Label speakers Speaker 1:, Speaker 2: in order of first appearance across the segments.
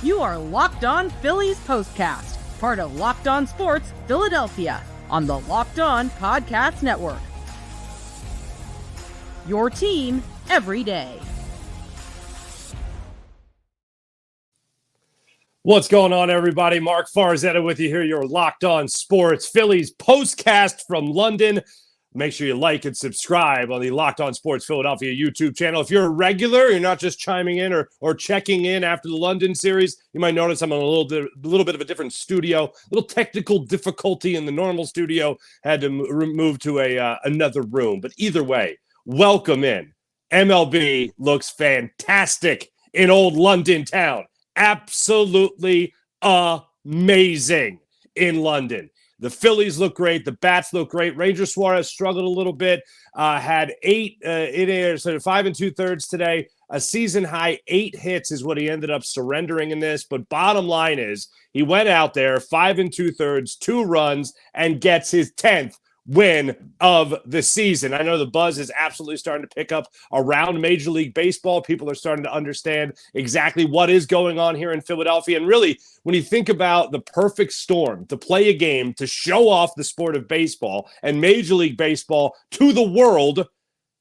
Speaker 1: You are Locked On Phillies Postcast, part of Locked On Sports Philadelphia, on the Locked On Podcast Network. Your team every day.
Speaker 2: What's going on, everybody? Mark Farzetta with you here, your Locked On Sports Phillies Postcast from London. Make sure you like and subscribe on the Locked On Sports Philadelphia YouTube channel. If you're a regular, you're not just chiming in or checking in after the London series, you might notice I'm in a little bit of a different studio, a little technical difficulty in the normal studio. Had to move to another room. But either way, welcome in. MLB looks fantastic in old London town. Absolutely amazing in London. The Phillies look great. The bats look great. Ranger Suarez struggled a little bit. Had 8 innings, 5 2/3 today. A season high 8 hits is what he ended up surrendering in this. But bottom line is he went out there 5 2/3, 2 runs, and gets his 10th win of the season. I know the buzz is absolutely starting to pick up around Major League Baseball. People are starting to understand exactly what is going on here in Philadelphia. And really, when you think about the perfect storm to play a game, to show off the sport of baseball and Major League Baseball to the world,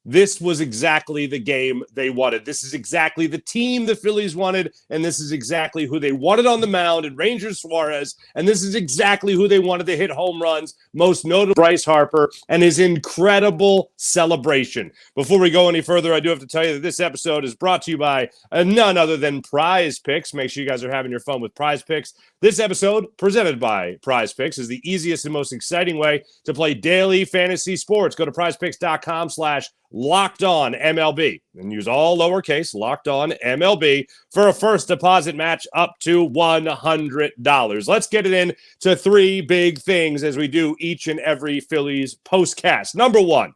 Speaker 2: this was exactly the game they wanted. This is exactly the team the Phillies wanted, and this is exactly who they wanted on the mound in Ranger Suarez, and this is exactly who they wanted to hit home runs, most notably Bryce Harper and his incredible celebration. Before we go any further, I do have to tell you that this episode is brought to you by none other than Prize Picks. Make sure you guys are having your fun with Prize Picks. This episode, presented by Prize Picks, is the easiest and most exciting way to play daily fantasy sports. Go to prizepicks.com/LockedOnMLB and use all lowercase LockedOnMLB for a first deposit match up to $100. Let's get it into 3 big things as we do each and every Phillies postcast. Number 1,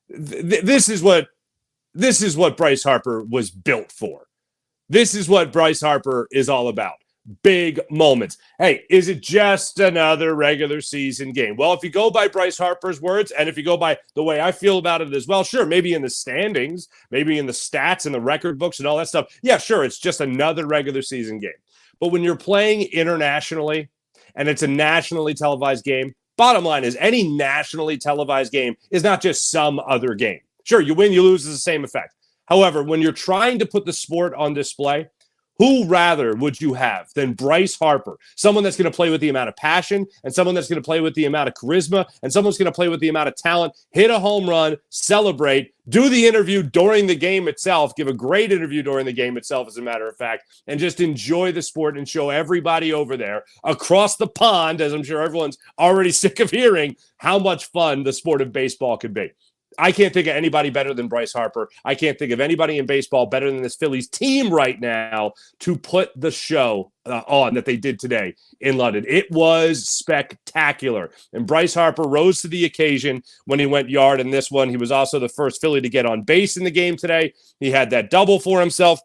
Speaker 2: this is what Bryce Harper was built for. This is what Bryce Harper is all about. Big moments. Hey, is it just another regular season game? Well, if you go by Bryce Harper's words, and if you go by the way I feel about it as well, sure, maybe in the standings, maybe in the stats and the record books and all that stuff, yeah, sure, it's just another regular season game. But when you're playing internationally and it's a nationally televised game, bottom line is any nationally televised game is not just some other game. Sure, you win, you lose is the same effect. However, when you're trying to put the sport on display, who rather would you have than Bryce Harper? Someone that's going to play with the amount of passion and someone that's going to play with the amount of charisma and someone's going to play with the amount of talent, hit a home run, celebrate, do the interview during the game itself, give a great interview during the game itself, as a matter of fact, and just enjoy the sport and show everybody over there across the pond, as I'm sure everyone's already sick of hearing, how much fun the sport of baseball could be. I can't think of anybody better than Bryce Harper. I can't think of anybody in baseball better than this Phillies team right now to put the show on that they did today in London. It was spectacular. And Bryce Harper rose to the occasion when he went yard in this one. He was also the first Philly to get on base in the game today. He had that double for himself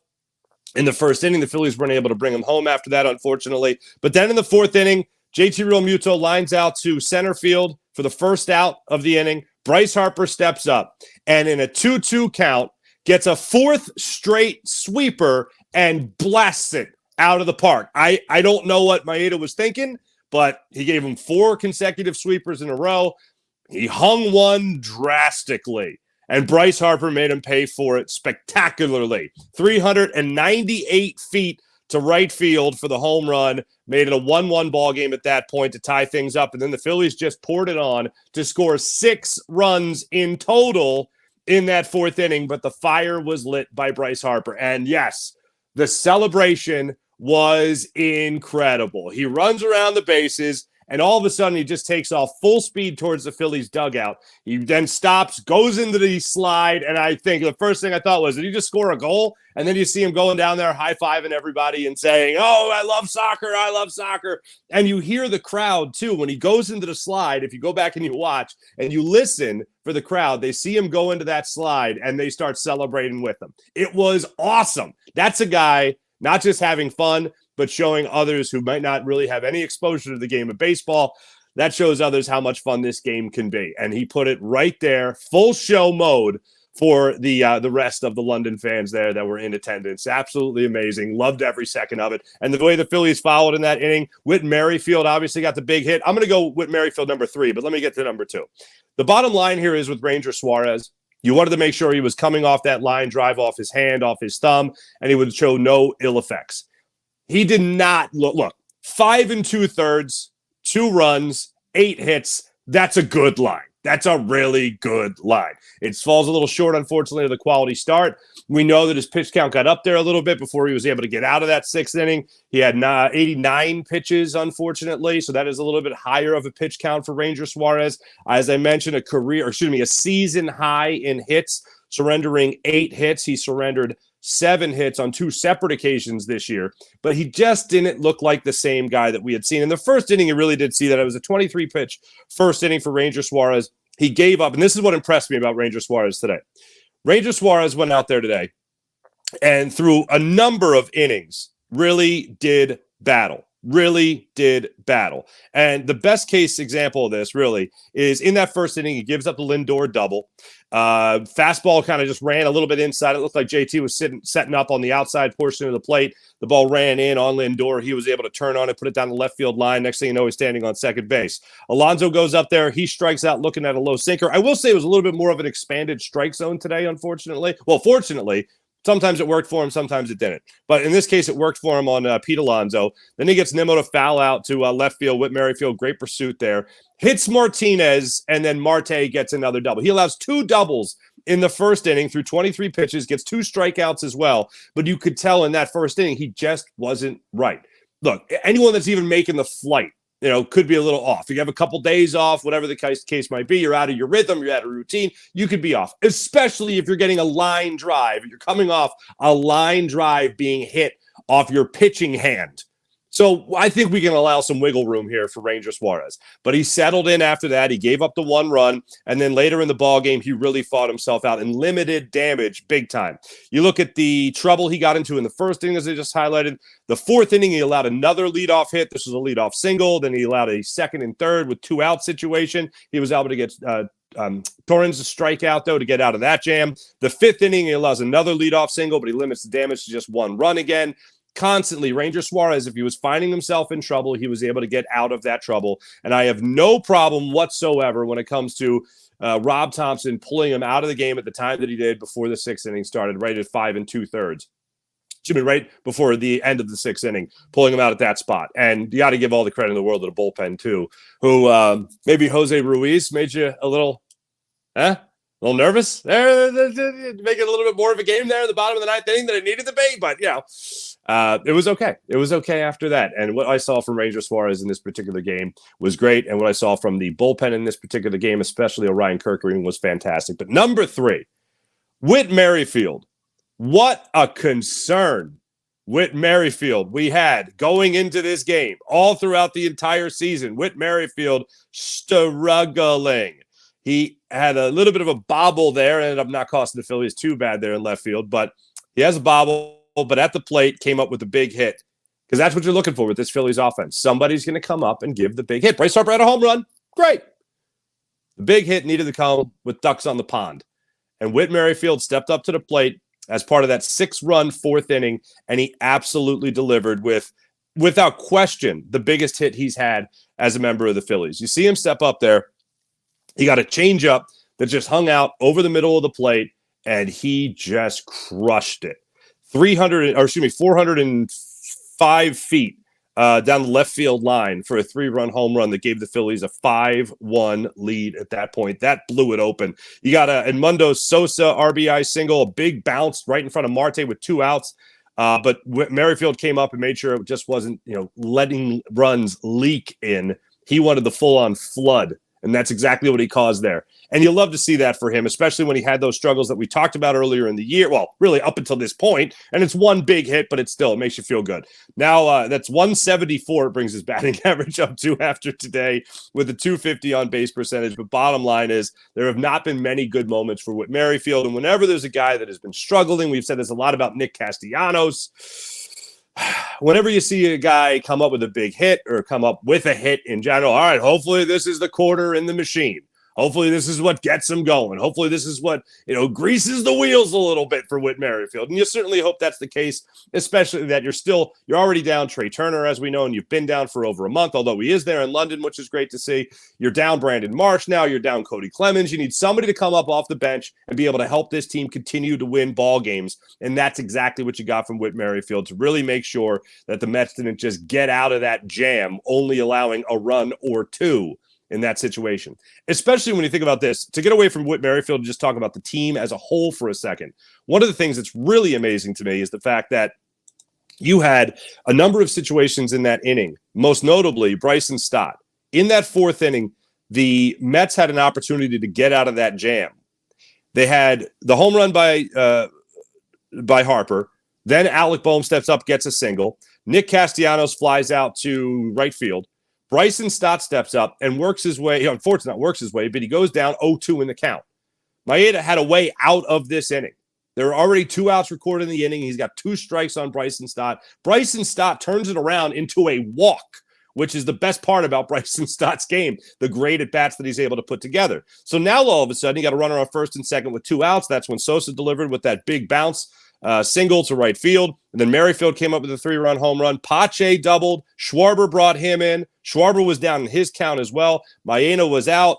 Speaker 2: in the first inning. The Phillies weren't able to bring him home after that, unfortunately. But then in the 4th inning, JT Realmuto lines out to center field for the first out of the inning. Bryce Harper steps up and in a 2-2 count gets a 4th straight sweeper and blasts it out of the park. I don't know what Maeda was thinking, but he gave him 4 consecutive sweepers in a row. He hung one drastically, and Bryce Harper made him pay for it spectacularly. 398 feet to right field for the home run, made it a 1-1 ball game at that point to tie things up. And then the Phillies just poured it on to score 6 runs in total in that 4th inning. But the fire was lit by Bryce Harper. And yes, the celebration was incredible. He runs around the bases, and all of a sudden he just takes off full speed towards the Phillies dugout. He then stops, goes into the slide, and I think the first thing I thought was, did he just score a goal? And then you see him going down there high-fiving everybody and saying, oh, I love soccer, I love soccer. And you hear the crowd, too. When he goes into the slide, if you go back and you watch and you listen for the crowd, they see him go into that slide, and they start celebrating with him. It was awesome. That's a guy not just having fun, but showing others who might not really have any exposure to the game of baseball, that shows others how much fun this game can be. And he put it right there, full show mode for the rest of the London fans there that were in attendance. Absolutely amazing. Loved every second of it. And the way the Phillies followed in that inning, Whit Merrifield obviously got the big hit. I'm going to go Whit Merrifield number 3, but let me get to number 2. The bottom line here is with Ranger Suarez, you wanted to make sure he was coming off that line drive off his hand, off his thumb, and he would show no ill effects. He did not look 5 2/3, 2 runs, 8 hits. That's a good line. That's a really good line. It falls a little short, unfortunately, of the quality start. We know that his pitch count got up there a little bit before he was able to get out of that 6th inning. He had 89 pitches, unfortunately, so that is a little bit higher of a pitch count for Ranger Suarez. As I mentioned, a season high in hits, surrendering 8 hits. He surrendered 7 hits on 2 separate occasions this year, but he just didn't look like the same guy that we had seen. In the first inning, you really did see that. It was a 23-pitch first inning for Ranger Suarez. He gave up, and this is what impressed me about Ranger Suarez today. Ranger Suarez went out there today and through a number of innings really did battle. And the best case example of this really is in that first inning, he gives up the Lindor double. Fastball kind of just ran a little bit inside. It looked like JT was setting up on the outside portion of the plate. The ball ran in on Lindor. He was able to turn on it, put it down the left field line. Next thing you know, he's standing on second base. Alonso goes up there. He strikes out looking at a low sinker. I will say it was a little bit more of an expanded strike zone today, unfortunately. Well, fortunately, sometimes it worked for him, sometimes it didn't. But in this case, it worked for him on Pete Alonso. Then he gets Nimmo to foul out to left field. Whit Merrifield, great pursuit there. Hits Martinez, and then Marte gets another double. He allows 2 doubles in the first inning through 23 pitches, gets 2 strikeouts as well. But you could tell in that first inning, he just wasn't right. Look, anyone that's even making the flight, could be a little off. You have a couple days off, whatever the case might be. You're out of your rhythm. You're out of routine. You could be off, especially if you're getting a line drive. You're coming off a line drive being hit off your pitching hand. So I think we can allow some wiggle room here for Ranger Suarez. But he settled in after that. He gave up the 1 run. And then later in the ballgame, he really fought himself out and limited damage big time. You look at the trouble he got into in the first inning, as I just highlighted. The 4th inning, he allowed another leadoff hit. This was a leadoff single. Then he allowed a 2nd and 3rd with 2-out situation. He was able to get Torrens a strikeout, though, to get out of that jam. The 5th inning, he allows another leadoff single, but he limits the damage to just 1 run again. Constantly, Ranger Suarez, if he was finding himself in trouble, he was able to get out of that trouble. And I have no problem whatsoever when it comes to Rob Thompson pulling him out of the game at the time that he did before the 6th inning started, right at 5 2/3. Right before the end of the 6th inning, pulling him out at that spot. And you got to give all the credit in the world to the bullpen, too, who maybe Jose Ruiz made you a little nervous there, make it a little bit more of a game there at the bottom of the 9th inning than it needed to be. But, it was okay. It was okay after that. And what I saw from Ranger Suarez in this particular game was great. And what I saw from the bullpen in this particular game, especially Orion Kerkering, was fantastic. But number 3, Whit Merrifield. What a concern Whit Merrifield we had going into this game all throughout the entire season. Whit Merrifield struggling. He had a little bit of a bobble there, ended up not costing the Phillies too bad there in left field, but he has a bobble, but at the plate came up with a big hit because that's what you're looking for with this Phillies offense. Somebody's going to come up and give the big hit. Bryce Harper had a home run. Great. The big hit needed to come with ducks on the pond. And Whit Merrifield stepped up to the plate as part of that 6-run 4th inning, and he absolutely delivered without question, the biggest hit he's had as a member of the Phillies. You see him step up there. He got a changeup that just hung out over the middle of the plate, and he just crushed it. 405 feet down the left field line for a 3-run home run that gave the Phillies a 5-1 lead at that point. That blew it open. You got a Edmundo Sosa RBI single, a big bounce right in front of Marte with 2 outs. But Merrifield came up and made sure it just wasn't, letting runs leak in. He wanted the full-on flood. And that's exactly what he caused there. And you'll love to see that for him, especially when he had those struggles that we talked about earlier in the year. Well, really up until this point. And it's one big hit, but it makes you feel good. Now that's 174. It brings his batting average up to after today with a 250 on base percentage. But bottom line is there have not been many good moments for Whit Merrifield. And whenever there's a guy that has been struggling, we've said this a lot about Nick Castellanos. Whenever you see a guy come up with a big hit or come up with a hit in general, all right, hopefully this is the quarter in the machine. Hopefully this is what gets him going. Hopefully this is what, greases the wheels a little bit for Whit Merrifield. And you certainly hope that's the case, especially that you're already down Trey Turner, as we know, and you've been down for over a month, although he is there in London, which is great to see. You're down Brandon Marsh now. You're down Cody Clemens. You need somebody to come up off the bench and be able to help this team continue to win ball games. And that's exactly what you got from Whit Merrifield to really make sure that the Mets didn't just get out of that jam, only allowing a run or two in that situation, especially when you think about this. To get away from Whit Merrifield and just talk about the team as a whole for a second, one of the things that's really amazing to me is the fact that you had a number of situations in that inning, most notably Bryson Stott. In that fourth inning, the Mets had an opportunity to get out of that jam. They had the home run by Harper. Then Alec Boehm steps up, gets a single. Nick Castellanos flies out to right field. Bryson Stott steps up and works his way. Unfortunately, not works his way, but he goes down 0-2 in the count. Maeda had a way out of this inning. There were already 2 outs recorded in the inning. He's got 2 strikes on Bryson Stott. Bryson Stott turns it around into a walk, which is the best part about Bryson Stott's game, the great at-bats that he's able to put together. So now all of a sudden, you got a runner on first and second with 2 outs. That's when Sosa delivered with that big bounce. Single to right field. And then Merrifield came up with a 3-run home run. Pache doubled. Schwarber brought him in. Schwarber was down in his count as well. Maeda was out.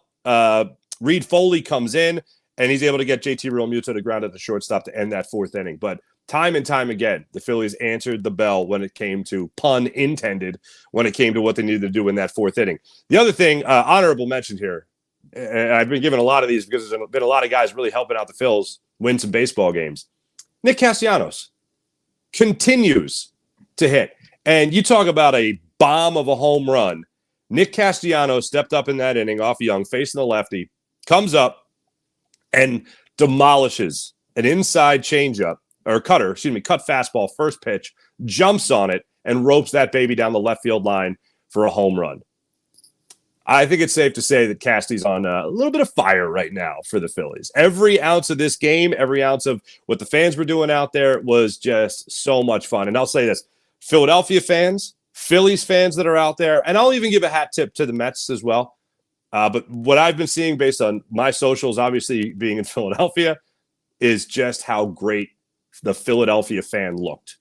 Speaker 2: Reed Foley comes in, and he's able to get JT Realmuto to ground at the shortstop to end that fourth inning. But time and time again, the Phillies answered the bell when it came to, pun intended, when it came to what they needed to do in that fourth inning. The other thing, honorable mention here, and I've been given a lot of these because there's been a lot of guys really helping out the Phils win some baseball games. Nick Castellanos continues to hit. And you talk about a bomb of a home run. Nick Castellanos stepped up in that inning off Young, facing the lefty, comes up and demolishes an inside changeup, or cut fastball, first pitch, jumps on it, and ropes that baby down the left field line for a home run. I think it's safe to say that Casty's on a little bit of fire right now for the Phillies. Every ounce of this game, every ounce of what the fans were doing out there was just so much fun. And I'll say this, Philadelphia fans, Phillies fans that are out there, and I'll even give a hat tip to the Mets as well. But what I've been seeing based on my socials, obviously being in Philadelphia, is just how great the Philadelphia fan looked.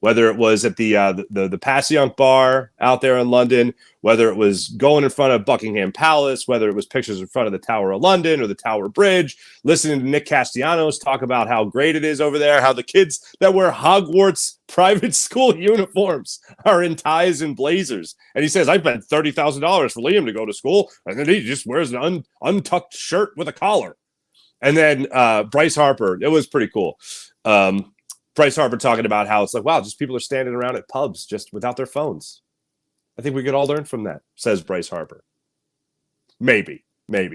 Speaker 2: Whether it was at the Passyunk bar out there in London, whether it was going in front of Buckingham Palace, whether it was pictures in front of the Tower of London or the Tower Bridge, listening to Nick Castellanos talk about how great it is over there, how the kids that wear Hogwarts private school uniforms are in ties and blazers. And he says, I spent $30,000 for Liam to go to school, and then he just wears an untucked shirt with a collar. And then Bryce Harper, it was pretty cool. Bryce Harper talking about how it's like, wow, just people are standing around at pubs just without their phones. I think we could all learn from that, says Bryce Harper. Maybe,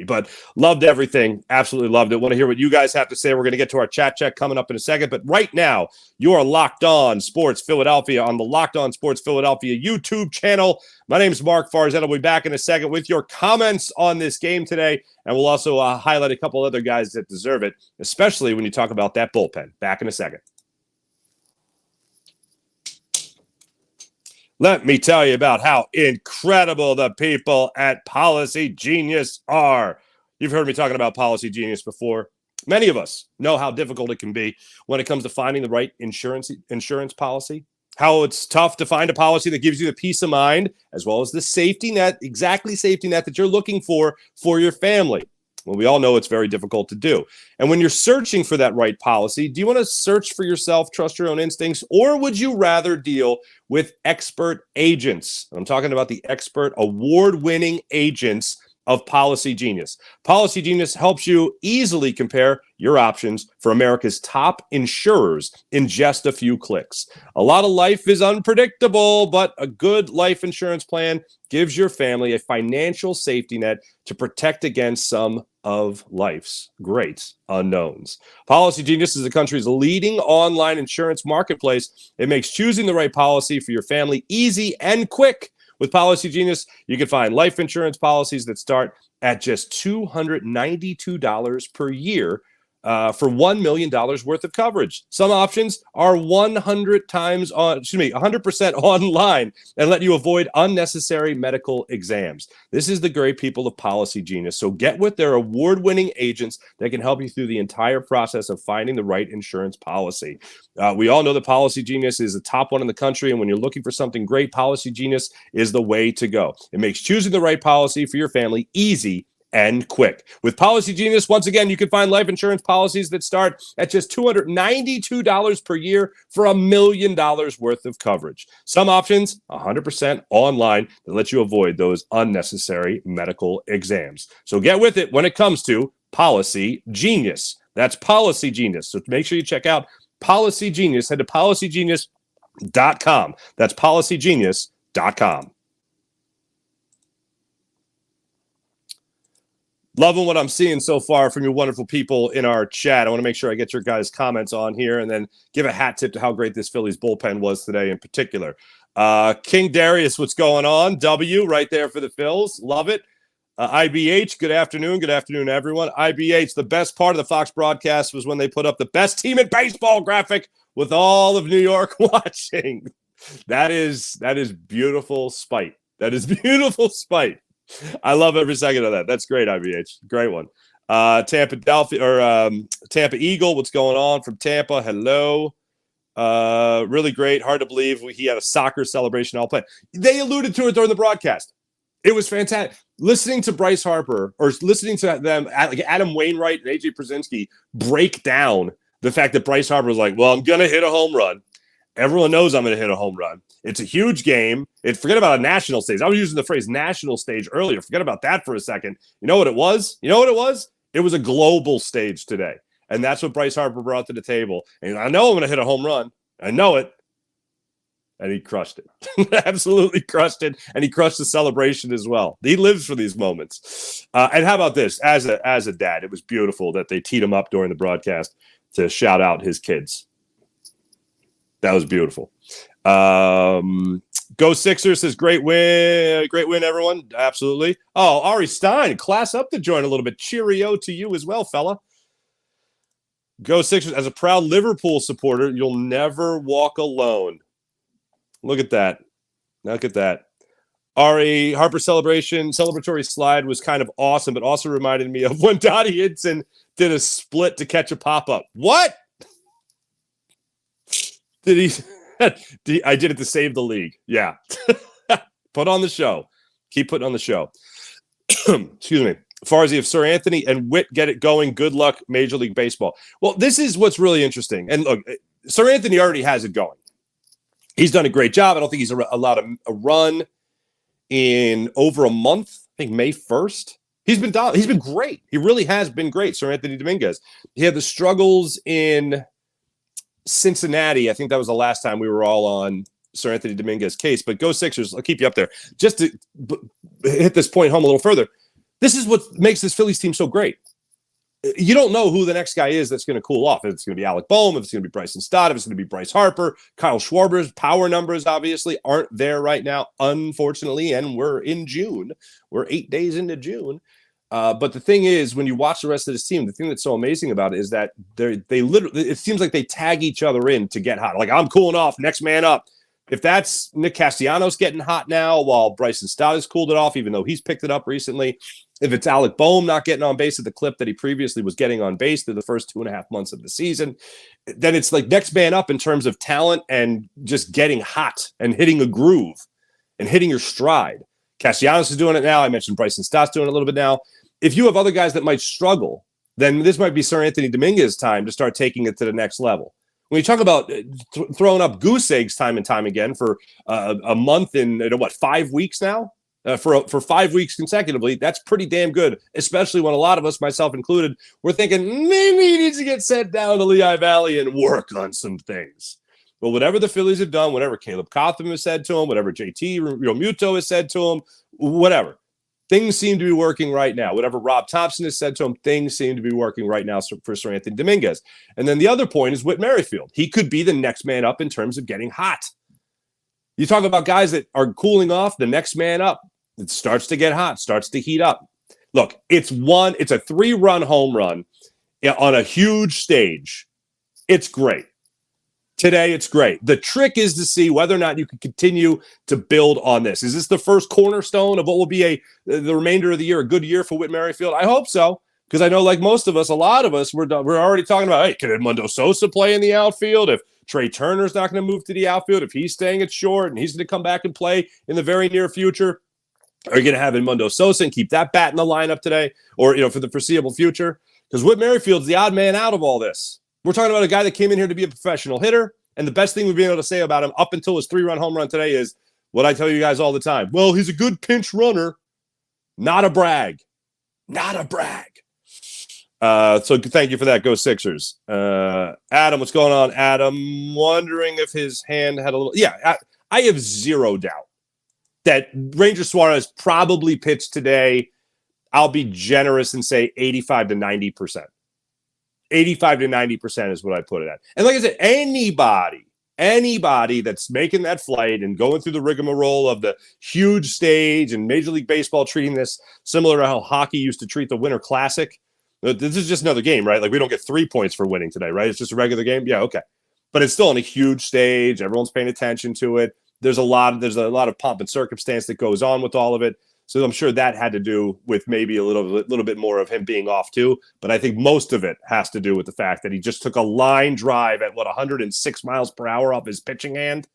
Speaker 2: but loved everything. Absolutely loved it. Want to hear what you guys have to say. We're going to get to our chat check coming up in a second. But right now, you are Locked On Sports Philadelphia on the Locked On Sports Philadelphia YouTube channel. My name is Mark Farzetta. We'll be back in a second with your comments on this game today. And we'll also highlight a couple other guys that deserve it, especially when you talk about that bullpen. Back in a second. Let me tell you about how incredible the people at Policy Genius are. You've heard me talking about Policy Genius before. Many of us know how difficult it can be when it comes to finding the right insurance policy, how it's tough to find a policy that gives you the peace of mind, as well as the safety net that you're looking for your family. Well, we all know it's very difficult to do. And when you're searching for that right policy, do you want to search for yourself, trust your own instincts, or would you rather deal with expert agents? I'm talking about the expert award-winning agents of Policy Genius. Policy Genius helps you easily compare your options for America's top insurers in just a few clicks. A lot of life is unpredictable, but a good life insurance plan gives your family a financial safety net to protect against some of life's great unknowns. Policy Genius is the country's leading online insurance marketplace. It makes choosing the right policy for your family easy and quick. With Policy Genius, you can find life insurance policies that start at just $292 per year for $1 million worth of coverage. Some options are 100% online and let you avoid unnecessary medical exams. This is the great people of Policy Genius. So get with their award-winning agents that can help you through the entire process of finding the right insurance policy. We all know that Policy Genius is the top one in the country, and when you're looking for something great, Policy Genius is the way to go. It makes choosing the right policy for your family easy and quick. With Policy Genius, once again, you can find life insurance policies that start at just $292 per year for $1 million worth of coverage. Some options, 100% online, that let you avoid those unnecessary medical exams. So get with it when it comes to Policy Genius. That's Policy Genius. So make sure you check out Policy Genius. Head to policygenius.com. That's policygenius.com. Loving what I'm seeing so far from your wonderful people in our chat. I want to make sure I get your guys' comments on here and then give a hat tip to how great this Phillies bullpen was today in particular. King Darius, what's going on? W right there for the Phils. Love it. IBH, good afternoon. Good afternoon, everyone. IBH, the best part of the Fox broadcast was when they put up the best team in baseball graphic with all of New York watching. That is beautiful spite. That is beautiful spite. I love every second of that. That's great, IBH. Great one. Tampa Eagle, what's going on from Tampa? Hello. Really great. Hard to believe he had a soccer celebration all play. They alluded to it during the broadcast. It was fantastic. Listening to Bryce Harper or listening to them, like Adam Wainwright and AJ Przinsky, break down the fact that Bryce Harper was like, well, I'm going to hit a home run. Everyone knows I'm going to hit a home run. It's a huge game. Forget about a national stage. I was using the phrase national stage earlier. Forget about that for a second. You know what it was? It was a global stage today. And that's what Bryce Harper brought to the table. And I know I'm going to hit a home run. I know it. And he crushed it. Absolutely crushed it. And he crushed the celebration as well. He lives for these moments. And how about this? As a dad, it was beautiful that they teed him up during the broadcast to shout out his kids. That was beautiful. Go Sixers says great win, everyone. Absolutely. Oh, Ari Stein, class up to join a little bit. Cheerio to you as well, fella. Go Sixers. As a proud Liverpool supporter, you'll never walk alone. Look at that. Look at that. Ari Harper celebratory slide was kind of awesome, but also reminded me of when Dottie Hinson did a split to catch a pop-up. What? Did he? I did it to save the league. Yeah. Put on the show. Keep putting on the show. Excuse me. Farzy, if Sir Anthony and Whit get it going, good luck, Major League Baseball. Well, this is what's really interesting. And look, Sir Anthony already has it going. He's done a great job. I don't think he's allowed a run in over a month. I think May 1st. He's been great. He really has been great, Sir Anthony Dominguez. He had the struggles in Cincinnati. I think that was the last time we were all on Sir Anthony Dominguez's case. But go Sixers. I'll keep you up there. Just to hit this point home a little further, this is what makes this Phillies team so great. You don't know who the next guy is that's going to cool off. If it's going to be Alec Boehm, if it's going to be Bryson Stott, if it's going to be Bryce Harper, Kyle Schwarber's power numbers obviously aren't there right now, unfortunately, and we're in June. We're 8 days into June. But the thing is, when you watch the rest of this team, the thing that's so amazing about it is that they literally, it seems like they tag each other in to get hot. Like, I'm cooling off, next man up. If that's Nick Castellanos getting hot now while Bryson Stott has cooled it off, even though he's picked it up recently, if it's Alec Boehm not getting on base at the clip that he previously was getting on base through the first 2.5 months of the season, then it's like next man up in terms of talent and just getting hot and hitting a groove and hitting your stride. Castellanos is doing it now. I mentioned Bryson Stott's doing it a little bit now. If you have other guys that might struggle, then this might be Sir Anthony Dominguez's time to start taking it to the next level. When you talk about throwing up goose eggs time and time again for a month in 5 weeks now, for 5 weeks consecutively, that's pretty damn good, especially when a lot of us, myself included, we're thinking maybe he needs to get sent down to Lehigh Valley and work on some things. But whatever the Phillies have done, whatever Caleb Cotham has said to him, whatever JT Realmuto has said to him, whatever, things seem to be working right now. Whatever Rob Thompson has said to him, things seem to be working right now for Sir Anthony Dominguez. And then the other point is Whit Merrifield. He could be the next man up in terms of getting hot. You talk about guys that are cooling off, the next man up. It starts to get hot, starts to heat up. Look, it's a 3-run home run on a huge stage, it's great. Today, it's great. The trick is to see whether or not you can continue to build on this. Is this the first cornerstone of what will be the remainder of the year, a good year for Whit Merrifield? I hope so, because I know, like most of us, a lot of us, we're already talking about, hey, can Edmundo Sosa play in the outfield? If Trey Turner's not going to move to the outfield, if he's staying at short and he's going to come back and play in the very near future, are you going to have Edmundo Sosa and keep that bat in the lineup today, or for the foreseeable future? Because Whit Merrifield's the odd man out of all this. We're talking about a guy that came in here to be a professional hitter, and the best thing we've been able to say about him up until his 3-run home run today is what I tell you guys all the time. Well, he's a good pinch runner. Not a brag. Not a brag. So thank you for that. Go Sixers. Adam, what's going on? Adam, wondering if his hand had a little... Yeah, I have zero doubt that Ranger Suarez probably pitched today. I'll be generous and say 85 to 90%. 85 to 90% is what I put it at. And like I said, anybody that's making that flight and going through the rigmarole of the huge stage and Major League Baseball treating this similar to how hockey used to treat the Winter Classic. This is just another game, right? Like, we don't get 3 points for winning today, right? It's just a regular game. Yeah, okay. But it's still on a huge stage. Everyone's paying attention to it. There's a lot of pomp and circumstance that goes on with all of it. So I'm sure that had to do with maybe a little bit more of him being off too. But I think most of it has to do with the fact that he just took a line drive at 106 miles per hour off his pitching hand.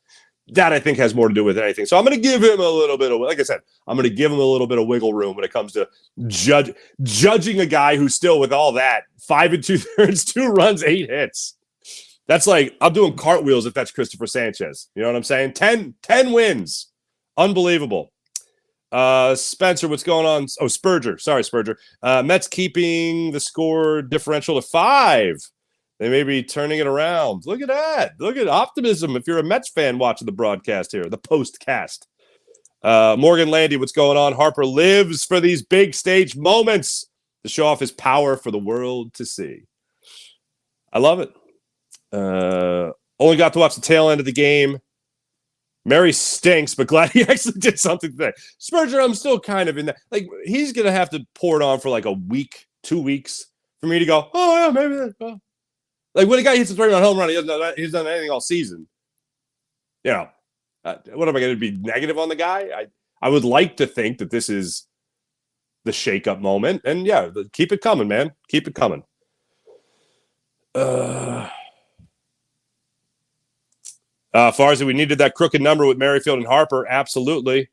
Speaker 2: That I think has more to do with anything. So I'm going to give him a little bit of, like I said, I'm going to give him a little bit of wiggle room when it comes to judging a guy who's still, with all that, 5 2/3, 2 runs, 8 hits. That's like, I'm doing cartwheels if that's Christopher Sanchez. You know what I'm saying? 10 wins. Unbelievable. Spencer, what's going on? Oh, Spurger. Sorry, Spurger. Mets keeping the score differential to 5. They may be turning it around. Look at that. Look at optimism if you're a Mets fan watching the broadcast here, the postcast. Morgan Landy, what's going on? Harper lives for these big stage moments to show off his power for the world to see. I love it. Only got to watch the tail end of the game. Mary stinks, but glad he actually did something today. Spurger, I'm still kind of in that. Like, he's going to have to pour it on for like a week, 2 weeks for me to go, oh, yeah, maybe that. Like, when a guy hits a 3-run home run, he's done anything all season. What am I going to be negative on the guy? I would like to think that this is the shake-up moment. And, yeah, keep it coming, man. Keep it coming. Farzi, we needed that crooked number with Merrifield and Harper. Absolutely.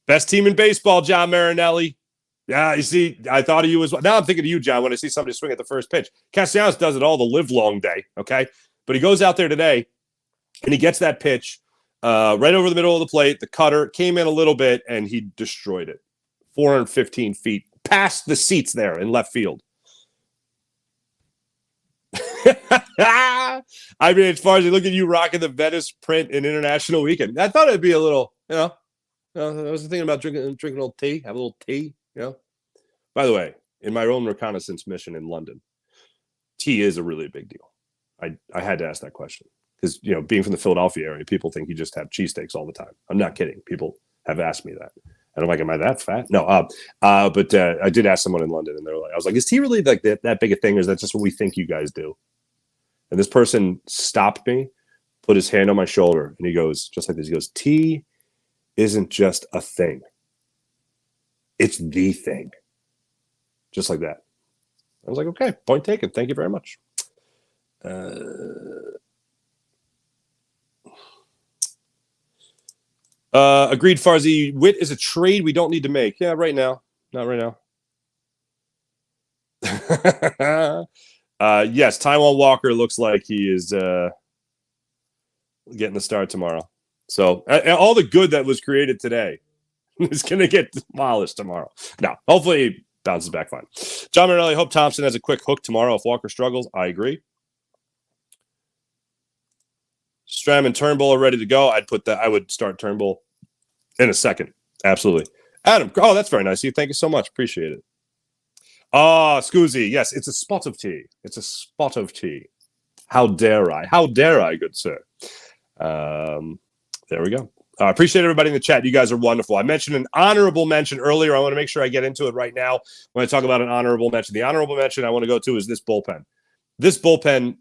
Speaker 2: Best team in baseball, John Marinelli. Yeah, you see, I thought of you as well. Now I'm thinking of you, John, when I see somebody swing at the first pitch. Castellanos does it all the live long day, okay? But he goes out there today, and he gets that pitch right over the middle of the plate. The cutter came in a little bit, and he destroyed it. 415 feet past the seats there in left field. I mean, as far as look at you rocking the Venice print in International Weekend, I thought it'd be a little, I was thinking about drinking a little tea, have a little tea, By the way, in my own reconnaissance mission in London, tea is a really big deal. I had to ask that question because, being from the Philadelphia area, people think you just have cheesesteaks all the time. I'm not kidding. People have asked me that. And I'm like, am I that fat? No. But I did ask someone in London, and I was like, is tea really like that big a thing, or is that just what we think you guys do? And this person stopped me, put his hand on my shoulder, and he goes, just like this, he goes, tea isn't just a thing. It's the thing. Just like that. I was like, okay, point taken. Thank you very much. Agreed, Farzi. Whit is a trade we don't need to make. Yeah, right now. Not right now. Yes, Taijuan Walker looks like he is getting the start tomorrow. So all the good that was created today is going to get demolished tomorrow. No, hopefully he bounces back fine. John Marinelli, hope Thompson has a quick hook tomorrow if Walker struggles. I agree. Stram and Turnbull are ready to go. I would start Turnbull in a second. Absolutely. Adam, oh, that's very nice of you. Thank you so much. Appreciate it. Oh, Scoozy. Yes, it's a spot of tea. It's a spot of tea. How dare I? How dare I, good sir? There we go. Appreciate everybody in the chat. You guys are wonderful. I mentioned an honorable mention earlier. I want to make sure I get into it right now when I talk about an honorable mention. The honorable mention I want to go to is this bullpen. This bullpen,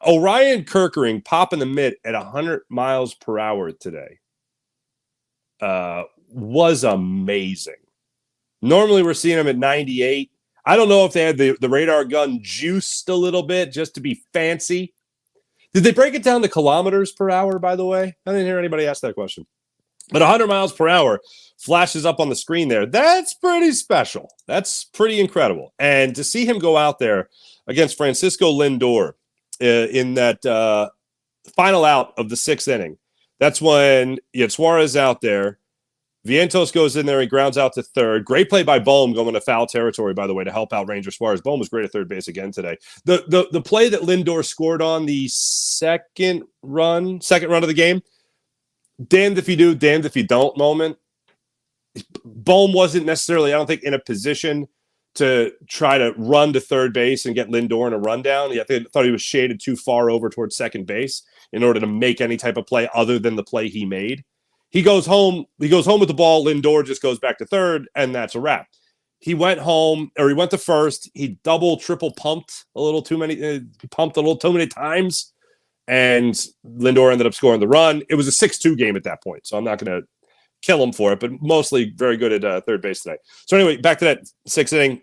Speaker 2: Orion Kerkering popping the mitt at 100 miles per hour today was amazing. Normally we're seeing him at 98. I don't know if they had the radar gun juiced a little bit just to be fancy. Did they break it down to kilometers per hour, by the way? I didn't hear anybody ask that question. But 100 miles per hour flashes up on the screen there. That's pretty special. That's pretty incredible. And to see him go out there against Francisco Lindor in that final out of the sixth inning, that's when you had Suarez out there. Vientos goes in there and grounds out to third. Great play by Bohm going to foul territory, by the way, to help out Ranger Suarez. Bohm was great at third base again today. The play that Lindor scored on the second run of the game, damned if you do, damned if you don't moment. Bohm wasn't necessarily, I don't think, in a position to try to run to third base and get Lindor in a rundown. I thought he was shaded too far over towards second base in order to make any type of play other than the play he made. He goes home with the ball. Lindor just goes back to third, and that's a wrap. He went to first. He triple pumped a little too many, pumped a little too many times, and Lindor ended up scoring the run. It was a 6-2 game at that point, so I'm not going to kill him for it, but mostly very good at third base today. So anyway, back to that sixth inning.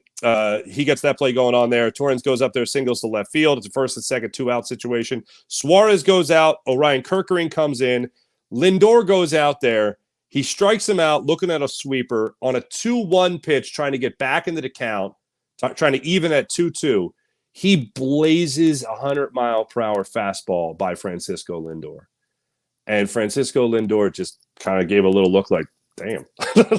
Speaker 2: He gets that play going on there. Torrens goes up there, singles to left field. It's a first and second 2-out situation. Suarez goes out. Orion Kerkering comes in. Lindor goes out there. He strikes him out looking at a sweeper on a 2-1 pitch, trying to get back into the count, trying to even at 2-2. He blazes 100-mile-per-hour fastball by Francisco Lindor. And Francisco Lindor just kind of gave a little look like, damn,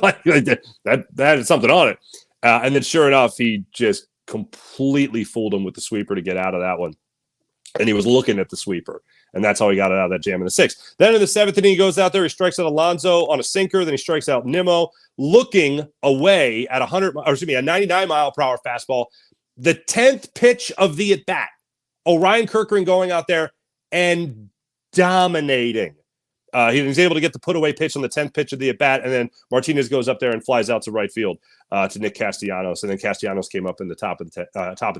Speaker 2: like that is something on it. And then sure enough, he just completely fooled him with the sweeper to get out of that one. And he was looking at the sweeper. And that's how he got it out of that jam in the sixth. Then in the seventh inning, he goes out there. He strikes out Alonso on a sinker. Then he strikes out Nimmo, looking away at a 99-mile-per-hour fastball. The 10th pitch of the at-bat. Orion Kerkering going out there and dominating. He was able to get the put-away pitch on the 10th pitch of the at-bat, and then Martinez goes up there and flies out to right field to Nick Castellanos, and then Castellanos came up in the top of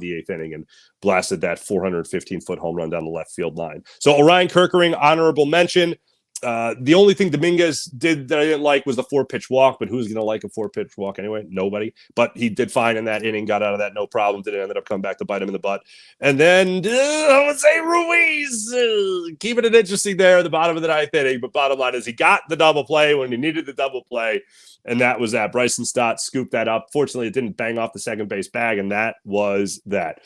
Speaker 2: the eighth inning and blasted that 415-foot home run down the left field line. So Orion Kerkering, honorable mention. The only thing Dominguez did that I didn't like was the 4-pitch walk, but who's going to like a 4-pitch walk anyway? Nobody. But he did fine in that inning, got out of that no problem, didn't end up coming back to bite him in the butt. And then Jose Ruiz, keeping it interesting there at the bottom of the ninth inning. But bottom line is he got the double play when he needed the double play, and that was that. Bryson Stott scooped that up. Fortunately, it didn't bang off the second base bag, and that was that.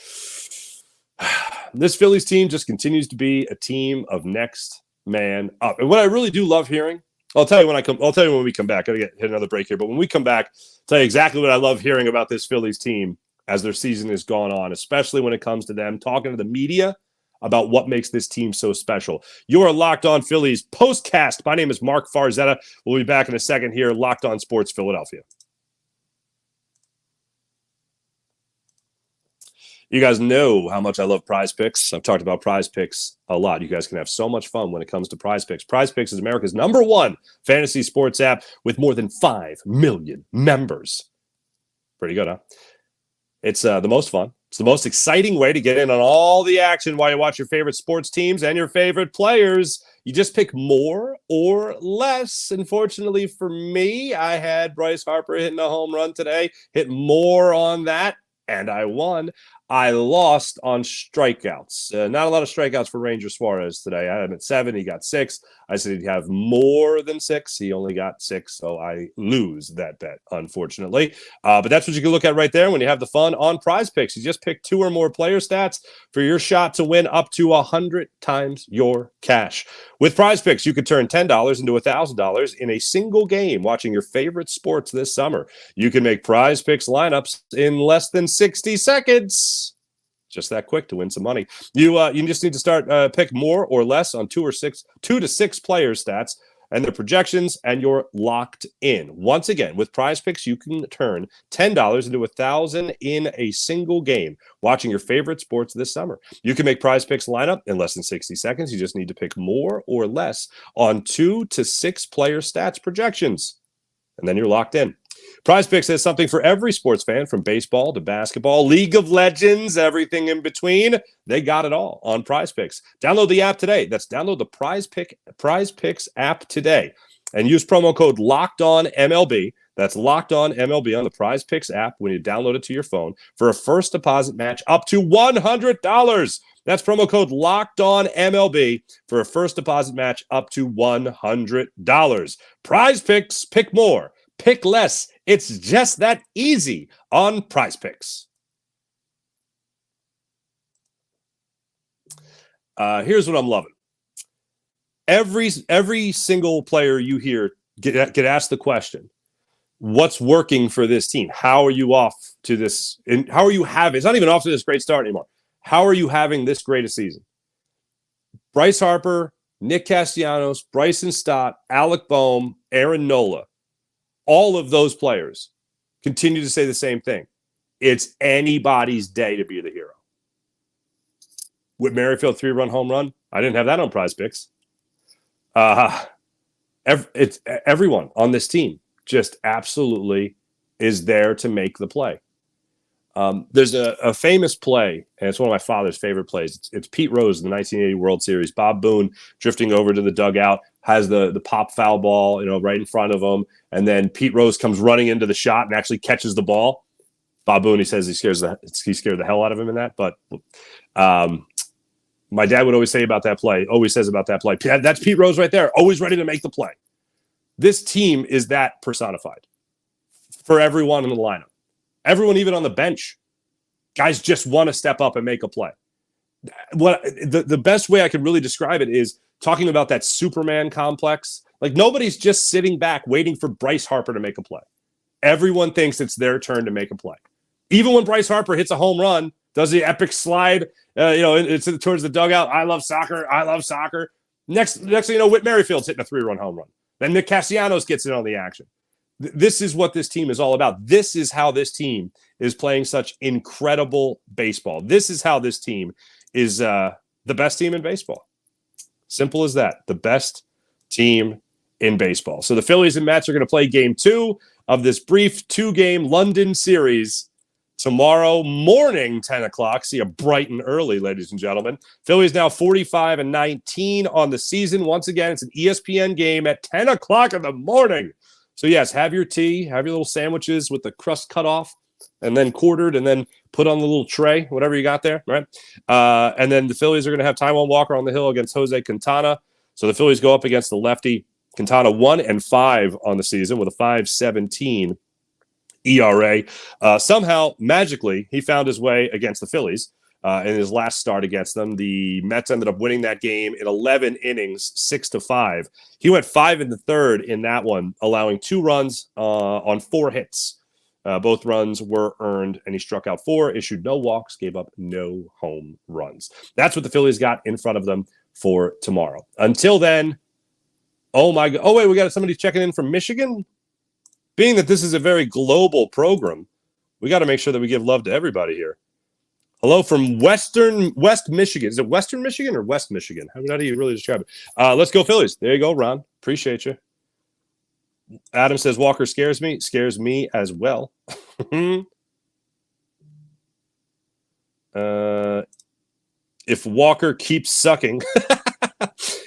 Speaker 2: This Phillies team just continues to be a team of next man up. And what I really do love hearing, I'll tell you when we come back. I gotta hit another break here, but when we come back, I'll tell you exactly what I love hearing about this Phillies team as their season has gone on, especially when it comes to them talking to the media about what makes this team so special. You are Locked On Phillies postcast. My name is Mark Farzetta. We'll be back in a second here, Locked On Sports Philadelphia. You guys know how much I love Prize Picks. I've talked about Prize Picks a lot. You guys can have so much fun when it comes to Prize Picks. Prize Picks is America's #1 fantasy sports app with more than 5 million members. Pretty good, huh? It's the most fun. It's the most exciting way to get in on all the action while you watch your favorite sports teams and your favorite players. You just pick more or less. Unfortunately for me, I had Bryce Harper hitting a home run today. Hit more on that, and I won. I lost on strikeouts. Not a lot of strikeouts for Ranger Suarez today. I had him at 7. He got 6. I said he'd have more than 6. He only got 6, so I lose that bet, unfortunately. But that's what you can look at right there when you have the fun on Prize Picks. You just pick 2 or more player stats for your shot to win up to 100 times your cash. With Prize Picks, you could turn $10 into $1,000 in a single game watching your favorite sports this summer. You can make Prize Picks lineups in less than 60 seconds. Just that quick to win some money. You just need to start pick more or less on 2 to 6 player stats, and their projections, and you're locked in. Once again, with Prize Picks, you can turn $10 into $1,000 in a single game watching your favorite sports this summer. You can make Prize Picks line up in less than 60 seconds. You just need to pick more or less on 2 to 6 player stats projections, and then you're locked in. Prize Picks has something for every sports fan, from baseball to basketball, League of Legends, everything in between. They got it all on Prize Picks. Download the app today. Download the Prize Picks app today and use promo code LOCKEDONMLB. That's LOCKEDONMLB on the Prize Picks app when you download it to your phone for a first deposit match up to $100. That's promo code LOCKEDONMLB for a first deposit match up to $100. Prize Picks, pick more. Pick less. It's just that easy on Prize Picks. Here's what I'm loving. Every single player you hear get asked the question, what's working for this team? How are you off to this? And how are you having? It's not even off to this great start anymore. How are you having this great a season? Bryce Harper, Nick Castellanos, Bryson Stott, Alec Boehm, Aaron Nola. All of those players continue to say the same thing. It's anybody's day to be the hero. Whit Merrifield 3-run home run. I didn't have that on Prize Picks. It's everyone on this team just absolutely is there to make the play. There's a famous play, and it's one of my father's favorite plays. It's Pete Rose in the 1980 World Series. Bob Boone drifting over to the dugout, has the pop foul ball, right in front of him, and then Pete Rose comes running into the shot and actually catches the ball. Bob Boone, he says he scared the hell out of him in that. But my dad would always say about that play, that's Pete Rose right there, always ready to make the play. This team is that personified for everyone in the lineup. Everyone, even on the bench, guys just want to step up and make a play. What the best way I can really describe it is talking about that Superman complex. Like, nobody's just sitting back waiting for Bryce Harper to make a play. Everyone thinks it's their turn to make a play. Even when Bryce Harper hits a home run, does the epic slide, it's towards the dugout. I love soccer. Next thing you know, Whit Merrifield's hitting a 3-run home run. Then Nick Castellanos gets in on the action. This is what this team is all about. This is how this team is playing such incredible baseball. This is how this team is the best team in baseball. Simple as that. The best team in baseball. So the Phillies and Mets are going to play game 2 of this brief 2-game London series tomorrow morning, 10 o'clock. See you bright and early, ladies and gentlemen. Phillies now 45-19 on the season. Once again, it's an ESPN game at 10 o'clock in the morning. So, yes, have your tea, have your little sandwiches with the crust cut off and then quartered and then put on the little tray, whatever you got there, right? And then the Phillies are going to have Taijuan Walker on the hill against Jose Quintana. So the Phillies go up against the lefty. Quintana 1-5 on the season with a 5.17 ERA. Somehow, magically, he found his way against the Phillies in his last start against them. The Mets ended up winning that game in 11 innings, 6-5. He went 5 in the third in that one, allowing 2 runs on 4 hits. Both runs were earned, and he struck out 4, issued no walks, gave up no home runs. That's what the Phillies got in front of them for tomorrow. Until then, oh my God. Oh, wait, we got somebody checking in from Michigan? Being that this is a very global program, we got to make sure that we give love to everybody here. Hello from West Michigan. Is it Western Michigan or West Michigan? How do you really describe it? Let's go Phillies. There you go, Ron. Appreciate you. Adam says Walker scares me. Scares me as well. If Walker keeps sucking,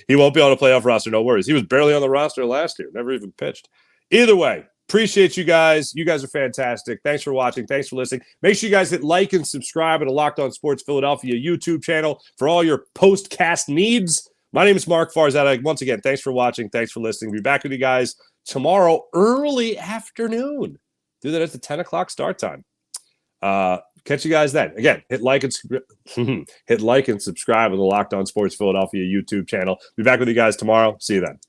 Speaker 2: he won't be on a playoff roster. No worries. He was barely on the roster last year. Never even pitched. Either way, appreciate you guys. You guys are fantastic. Thanks for watching. Thanks for listening. Make sure you guys hit like and subscribe to the Locked On Sports Philadelphia YouTube channel for all your postcast needs. My name is Mark Farzad. Once again, thanks for watching. Thanks for listening. We'll be back with you guys tomorrow early afternoon. Do that at the 10 o'clock start time. Catch you guys then. Again, hit like and subscribe to the Locked On Sports Philadelphia YouTube channel. Be back with you guys tomorrow. See you then.